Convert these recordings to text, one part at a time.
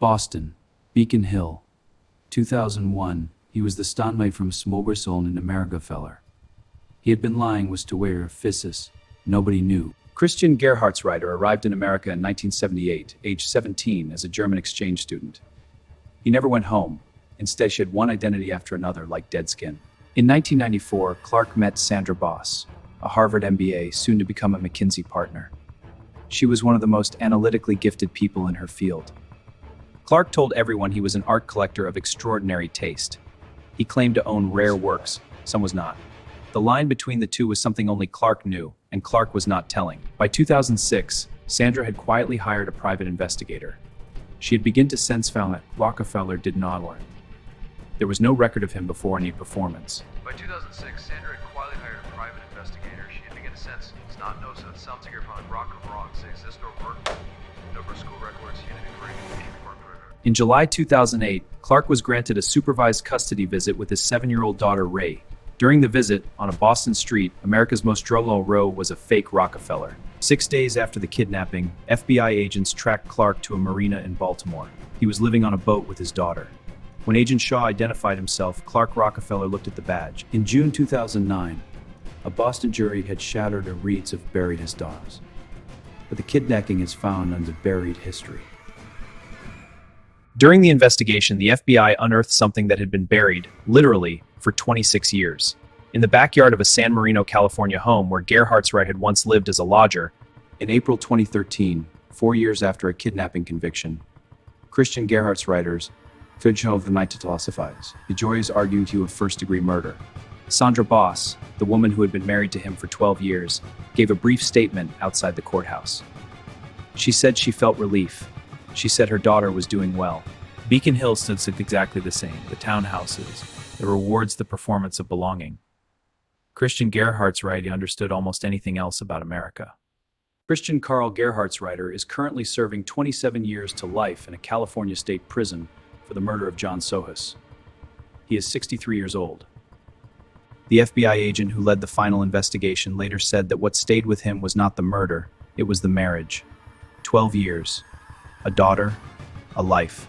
Boston, Beacon Hill, 2001. He was the standby from Smolberson in Rockefeller. He had been lying was to wear a physis. Nobody knew. Christian Gerhartsreiter arrived in America in 1978, age 17, as a German exchange student. He never went home. Instead, she had one identity after another, like dead skin. In 1994, Clark met Sandra Boss, a Harvard MBA, soon to become a McKinsey partner. She was one of the most analytically gifted people in her field. Clark told everyone he was an art collector of extraordinary taste. He claimed to own rare works, some was not. The line between the two was something only Clark knew, and Clark was not telling. By 2006, Sandra had quietly hired a private investigator. She had begun to sense found that Rockefeller did not learn. There was no record of him before any performance. By 2006, Sandra had quietly hired a private investigator. She had begun to sense it's not no so something upon rock of rocks exist no work. No for school records, unity for In July 2008, Clark was granted a supervised custody visit with his 7-year-old daughter, Ray. During the visit, on a Boston street, America's most drug-lord row was a fake Rockefeller. 6 days after the kidnapping, FBI agents tracked Clark to a marina in Baltimore. He was living on a boat with his daughter. When Agent Shaw identified himself, Clark Rockefeller looked at the badge. In June 2009, a Boston jury had shattered a wreaths of buried his daughters. But the kidnapping is found under buried history. During the investigation, the FBI unearthed something that had been buried, literally, for 26 years. In the backyard of a San Marino, California home where Gerhartsreiter had once lived as a lodger. In April 2013, 4 years after a kidnapping conviction, Christian Gerhartsreiter's Fidel of the Night classifies. The jury is arguing to a first-degree murder. Sandra Boss, the woman who had been married to him for 12 years, gave a brief statement outside the courthouse. She said she felt relief. She said her daughter was doing well. Beacon Hill stood exactly the same, the townhouses, the rewards, the performance of belonging. Christian Gerhartsreiter understood almost anything else about America. Christian Karl Gerhartsreiter is currently serving 27 years to life in a California state prison for the murder of John Sohus. He is 63 years old. The FBI agent who led the final investigation later said that what stayed with him was not the murder, it was the marriage. 12 years. A daughter, a life.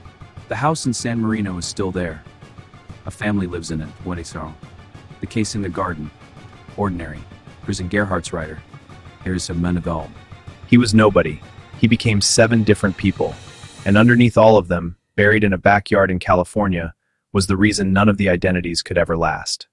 The house in San Marino is still there. A family lives in it, what is wrong? The case in the garden. Ordinary. Christian Gerhartsreiter. There is a man of all. He was nobody. He became 7 different people. And underneath all of them, buried in a backyard in California, was the reason none of the identities could ever last.